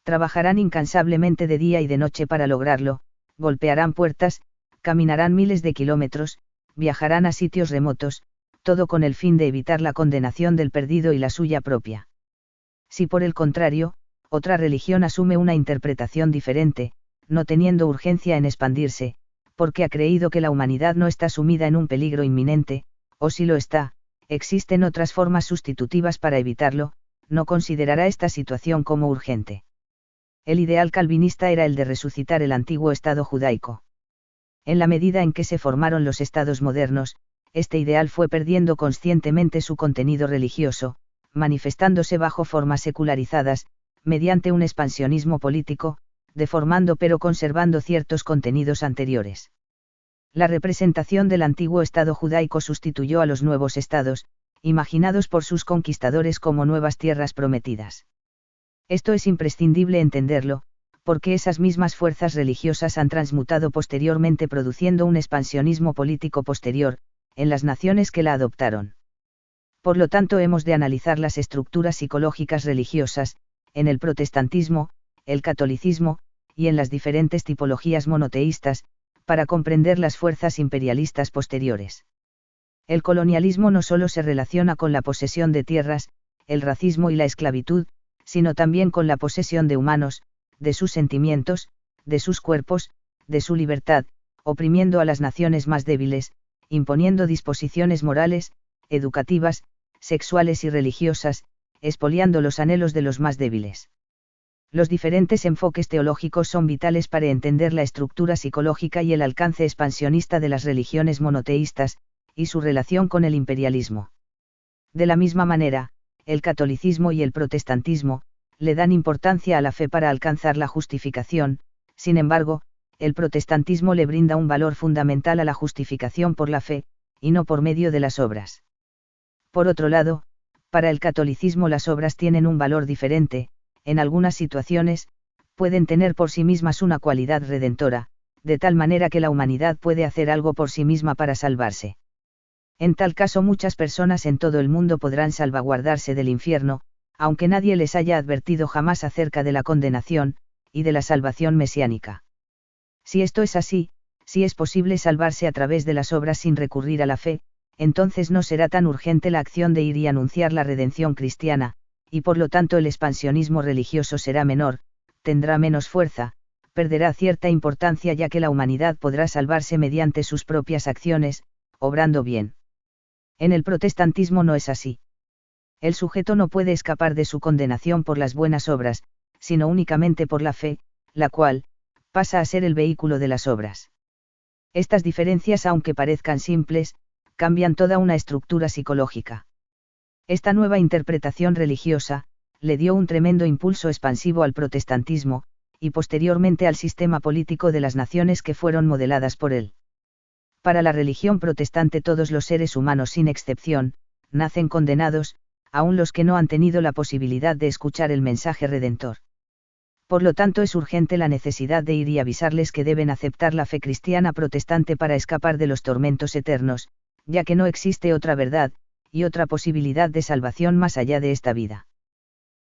Trabajarán incansablemente de día y de noche para lograrlo, golpearán puertas, caminarán miles de kilómetros, viajarán a sitios remotos, todo con el fin de evitar la condenación del perdido y la suya propia. Si por el contrario, otra religión asume una interpretación diferente, no teniendo urgencia en expandirse, porque ha creído que la humanidad no está sumida en un peligro inminente, o si lo está, existen otras formas sustitutivas para evitarlo, no considerará esta situación como urgente. El ideal calvinista era el de resucitar el antiguo Estado judaico. En la medida en que se formaron los estados modernos, este ideal fue perdiendo conscientemente su contenido religioso, manifestándose bajo formas secularizadas, mediante un expansionismo político, deformando pero conservando ciertos contenidos anteriores. La representación del antiguo Estado judaico sustituyó a los nuevos estados, imaginados por sus conquistadores como nuevas tierras prometidas. Esto es imprescindible entenderlo, porque esas mismas fuerzas religiosas han transmutado posteriormente produciendo un expansionismo político posterior, en las naciones que la adoptaron. Por lo tanto hemos de analizar las estructuras psicológicas religiosas, en el protestantismo, el catolicismo, y en las diferentes tipologías monoteístas, para comprender las fuerzas imperialistas posteriores. El colonialismo no solo se relaciona con la posesión de tierras, el racismo y la esclavitud, sino también con la posesión de humanos, de sus sentimientos, de sus cuerpos, de su libertad, oprimiendo a las naciones más débiles, imponiendo disposiciones morales, educativas, sexuales y religiosas, expoliando los anhelos de los más débiles. Los diferentes enfoques teológicos son vitales para entender la estructura psicológica y el alcance expansionista de las religiones monoteístas, y su relación con el imperialismo. De la misma manera, el catolicismo y el protestantismo, le dan importancia a la fe para alcanzar la justificación, sin embargo, el protestantismo le brinda un valor fundamental a la justificación por la fe, y no por medio de las obras. Por otro lado, para el catolicismo las obras tienen un valor diferente, en algunas situaciones, pueden tener por sí mismas una cualidad redentora, de tal manera que la humanidad puede hacer algo por sí misma para salvarse. En tal caso muchas personas en todo el mundo podrán salvaguardarse del infierno, aunque nadie les haya advertido jamás acerca de la condenación, y de la salvación mesiánica. Si esto es así, si es posible salvarse a través de las obras sin recurrir a la fe, entonces no será tan urgente la acción de ir y anunciar la redención cristiana, y por lo tanto el expansionismo religioso será menor, tendrá menos fuerza, perderá cierta importancia ya que la humanidad podrá salvarse mediante sus propias acciones, obrando bien. En el protestantismo no es así. El sujeto no puede escapar de su condenación por las buenas obras, sino únicamente por la fe, la cual, pasa a ser el vehículo de las obras. Estas diferencias, aunque parezcan simples, cambian toda una estructura psicológica. Esta nueva interpretación religiosa, le dio un tremendo impulso expansivo al protestantismo, y posteriormente al sistema político de las naciones que fueron modeladas por él. Para la religión protestante todos los seres humanos sin excepción, nacen condenados, aun los que no han tenido la posibilidad de escuchar el mensaje redentor. Por lo tanto es urgente la necesidad de ir y avisarles que deben aceptar la fe cristiana protestante para escapar de los tormentos eternos, ya que no existe otra verdad, y otra posibilidad de salvación más allá de esta vida.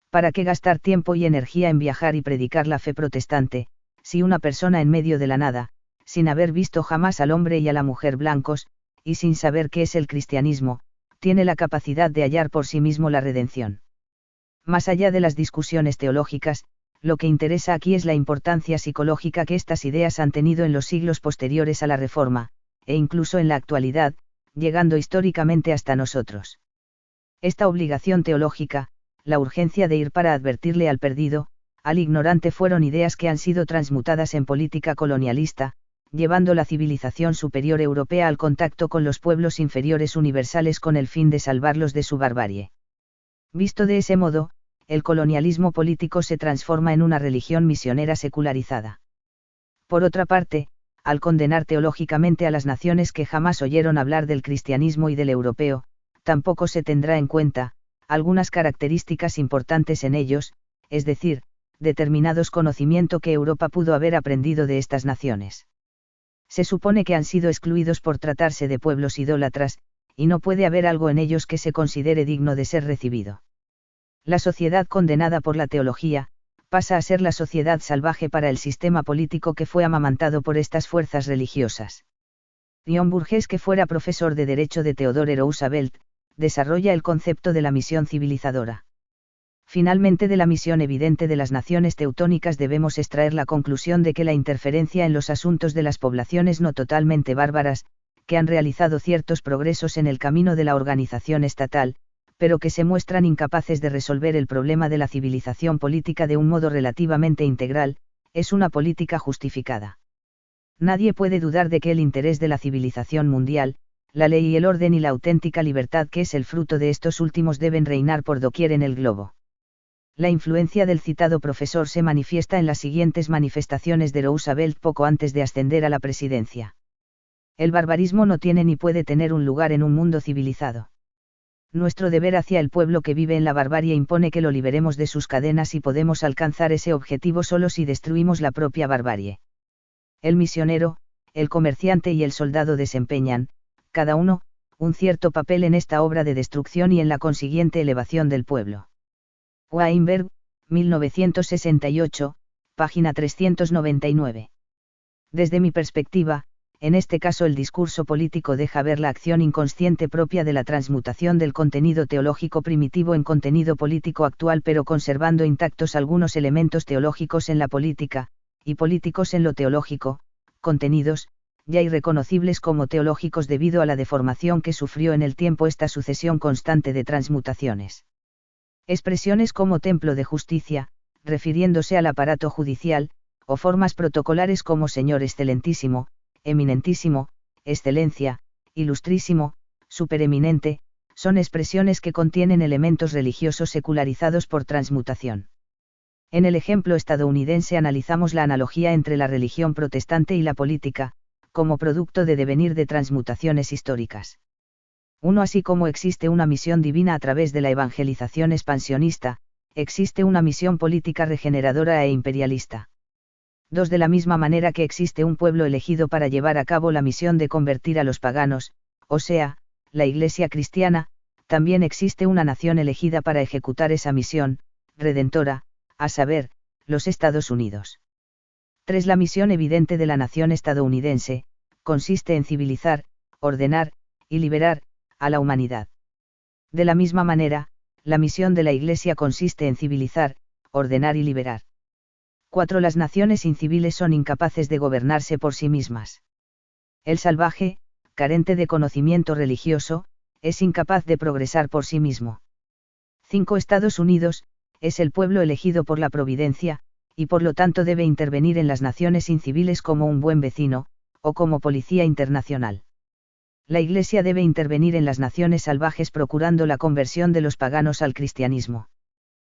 ¿Para qué gastar tiempo y energía en viajar y predicar la fe protestante, si una persona en medio de la nada, sin haber visto jamás al hombre y a la mujer blancos, y sin saber qué es el cristianismo, tiene la capacidad de hallar por sí mismo la redención. Más allá de las discusiones teológicas, lo que interesa aquí es la importancia psicológica que estas ideas han tenido en los siglos posteriores a la Reforma, e incluso en la actualidad, llegando históricamente hasta nosotros. Esta obligación teológica, la urgencia de ir para advertirle al perdido, al ignorante, fueron ideas que han sido transmutadas en política colonialista, llevando la civilización superior europea al contacto con los pueblos inferiores universales con el fin de salvarlos de su barbarie. Visto de ese modo, el colonialismo político se transforma en una religión misionera secularizada. Por otra parte, al condenar teológicamente a las naciones que jamás oyeron hablar del cristianismo y del europeo, tampoco se tendrá en cuenta algunas características importantes en ellos, es decir, determinados conocimientos que Europa pudo haber aprendido de estas naciones. Se supone que han sido excluidos por tratarse de pueblos idólatras, y no puede haber algo en ellos que se considere digno de ser recibido. La sociedad condenada por la teología, pasa a ser la sociedad salvaje para el sistema político que fue amamantado por estas fuerzas religiosas. Dion Burgess, que fuera profesor de Derecho de Theodore Roosevelt, desarrolla el concepto de la misión civilizadora. Finalmente, de la misión evidente de las naciones teutónicas debemos extraer la conclusión de que la interferencia en los asuntos de las poblaciones no totalmente bárbaras, que han realizado ciertos progresos en el camino de la organización estatal, pero que se muestran incapaces de resolver el problema de la civilización política de un modo relativamente integral, es una política justificada. Nadie puede dudar de que el interés de la civilización mundial, la ley y el orden y la auténtica libertad que es el fruto de estos últimos deben reinar por doquier en el globo. La influencia del citado profesor se manifiesta en las siguientes manifestaciones de Roosevelt poco antes de ascender a la presidencia. El barbarismo no tiene ni puede tener un lugar en un mundo civilizado. Nuestro deber hacia el pueblo que vive en la barbarie impone que lo liberemos de sus cadenas, y podemos alcanzar ese objetivo solo si destruimos la propia barbarie. El misionero, el comerciante y el soldado desempeñan, cada uno, un cierto papel en esta obra de destrucción y en la consiguiente elevación del pueblo. Weinberg, 1968, página 399. Desde mi perspectiva, en este caso el discurso político deja ver la acción inconsciente propia de la transmutación del contenido teológico primitivo en contenido político actual, pero conservando intactos algunos elementos teológicos en la política, y políticos en lo teológico, contenidos, ya irreconocibles como teológicos debido a la deformación que sufrió en el tiempo esta sucesión constante de transmutaciones. Expresiones como templo de justicia, refiriéndose al aparato judicial, o formas protocolares como señor excelentísimo, eminentísimo, excelencia, ilustrísimo, supereminente, son expresiones que contienen elementos religiosos secularizados por transmutación. En el ejemplo estadounidense analizamos la analogía entre la religión protestante y la política, como producto de devenir de transmutaciones históricas. 1. Así como existe una misión divina a través de la evangelización expansionista, existe una misión política regeneradora e imperialista. 2. De la misma manera que existe un pueblo elegido para llevar a cabo la misión de convertir a los paganos, o sea, la Iglesia cristiana, también existe una nación elegida para ejecutar esa misión, redentora, a saber, los Estados Unidos. 3. La misión evidente de la nación estadounidense, consiste en civilizar, ordenar, y liberar, a la humanidad. De la misma manera, la misión de la Iglesia consiste en civilizar, ordenar y liberar. 4. Las naciones inciviles son incapaces de gobernarse por sí mismas. El salvaje, carente de conocimiento religioso, es incapaz de progresar por sí mismo. 5. Estados Unidos, es el pueblo elegido por la providencia, y por lo tanto debe intervenir en las naciones inciviles como un buen vecino, o como policía internacional. La Iglesia debe intervenir en las naciones salvajes procurando la conversión de los paganos al cristianismo.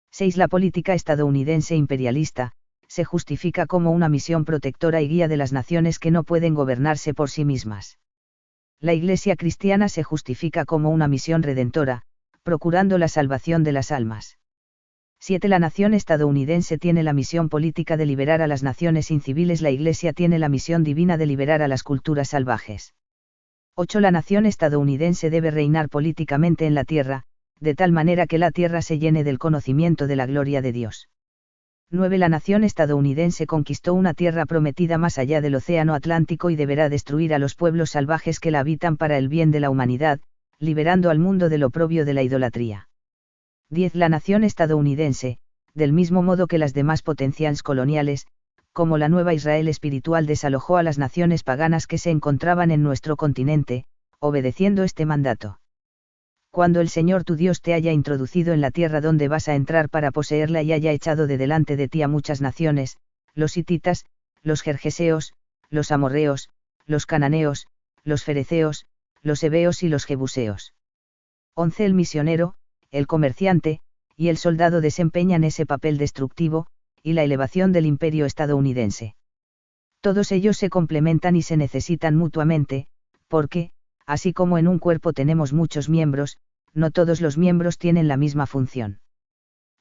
6. La política estadounidense imperialista, se justifica como una misión protectora y guía de las naciones que no pueden gobernarse por sí mismas. La Iglesia cristiana se justifica como una misión redentora, procurando la salvación de las almas. 7. La nación estadounidense tiene la misión política de liberar a las naciones inciviles. La Iglesia tiene la misión divina de liberar a las culturas salvajes. 8. La nación estadounidense debe reinar políticamente en la tierra, de tal manera que la tierra se llene del conocimiento de la gloria de Dios. 9. La nación estadounidense conquistó una tierra prometida más allá del Océano Atlántico y deberá destruir a los pueblos salvajes que la habitan para el bien de la humanidad. liberando al mundo del oprobio de la idolatría. 10. La nación estadounidense, del mismo modo que las demás potencias coloniales, como la nueva Israel espiritual, desalojó a las naciones paganas que se encontraban en nuestro continente, obedeciendo este mandato. Cuando el Señor tu Dios te haya introducido en la tierra donde vas a entrar para poseerla y haya echado de delante de ti a muchas naciones, los hititas, los gergeseos, los amorreos, los cananeos, los fereceos, los heveos y los jebuseos. 11. El misionero, el comerciante, y el soldado desempeñan ese papel destructivo, y la elevación del imperio estadounidense. Todos ellos se complementan y se necesitan mutuamente, porque, así como en un cuerpo tenemos muchos miembros, no todos los miembros tienen la misma función.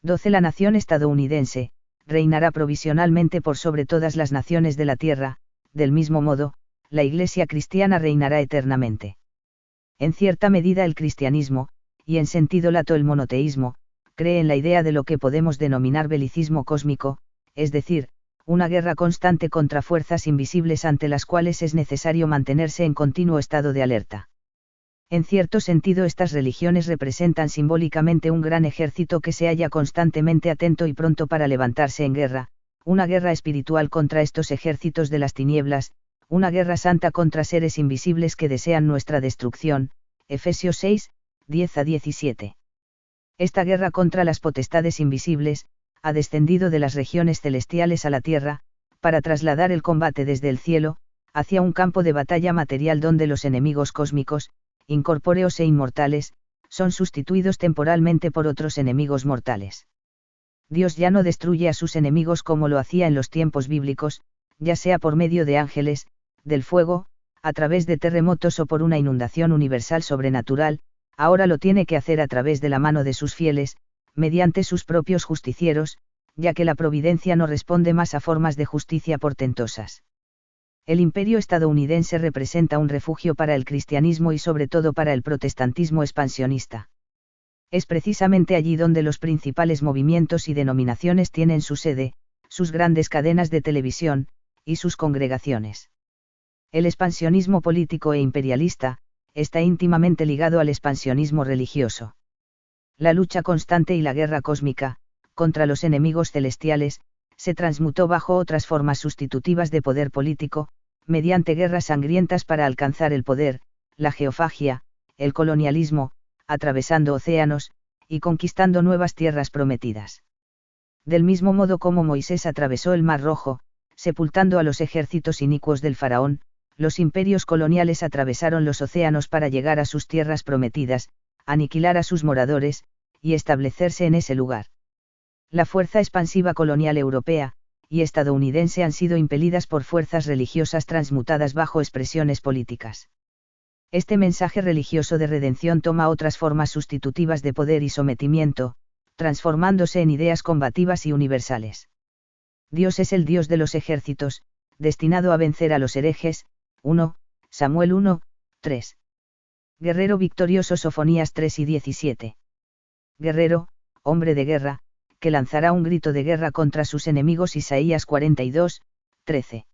12. La nación estadounidense, reinará provisionalmente por sobre todas las naciones de la tierra, del mismo modo, la Iglesia cristiana reinará eternamente. En cierta medida el cristianismo, y en sentido lato el monoteísmo, cree en la idea de lo que podemos denominar belicismo cósmico, es decir, una guerra constante contra fuerzas invisibles ante las cuales es necesario mantenerse en continuo estado de alerta. En cierto sentido, estas religiones representan simbólicamente un gran ejército que se halla constantemente atento y pronto para levantarse en guerra, una guerra espiritual contra estos ejércitos de las tinieblas, una guerra santa contra seres invisibles que desean nuestra destrucción. Efesios 6, 10-17. Esta guerra contra las potestades invisibles, ha descendido de las regiones celestiales a la tierra, para trasladar el combate desde el cielo, hacia un campo de batalla material donde los enemigos cósmicos, incorpóreos e inmortales, son sustituidos temporalmente por otros enemigos mortales. Dios ya no destruye a sus enemigos como lo hacía en los tiempos bíblicos, ya sea por medio de ángeles, del fuego, a través de terremotos o por una inundación universal sobrenatural, ahora lo tiene que hacer a través de la mano de sus fieles, mediante sus propios justicieros, ya que la providencia no responde más a formas de justicia portentosas. El imperio estadounidense representa un refugio para el cristianismo y sobre todo para el protestantismo expansionista. Es precisamente allí donde los principales movimientos y denominaciones tienen su sede, sus grandes cadenas de televisión, y sus congregaciones. El expansionismo político e imperialista, está íntimamente ligado al expansionismo religioso. La lucha constante y la guerra cósmica, contra los enemigos celestiales, se transmutó bajo otras formas sustitutivas de poder político, mediante guerras sangrientas para alcanzar el poder, la geofagia, el colonialismo, atravesando océanos, y conquistando nuevas tierras prometidas. Del mismo modo como Moisés atravesó el Mar Rojo, sepultando a los ejércitos inicuos del faraón, los imperios coloniales atravesaron los océanos para llegar a sus tierras prometidas, aniquilar a sus moradores, y establecerse en ese lugar. La fuerza expansiva colonial europea y estadounidense han sido impelidas por fuerzas religiosas transmutadas bajo expresiones políticas. Este mensaje religioso de redención toma otras formas sustitutivas de poder y sometimiento, transformándose en ideas combativas y universales. Dios es el Dios de los ejércitos, destinado a vencer a los herejes. 1 Samuel 1, 3. Guerrero victorioso, Sofonías 3 y 17. Guerrero, hombre de guerra, que lanzará un grito de guerra contra sus enemigos, Isaías 42, 13.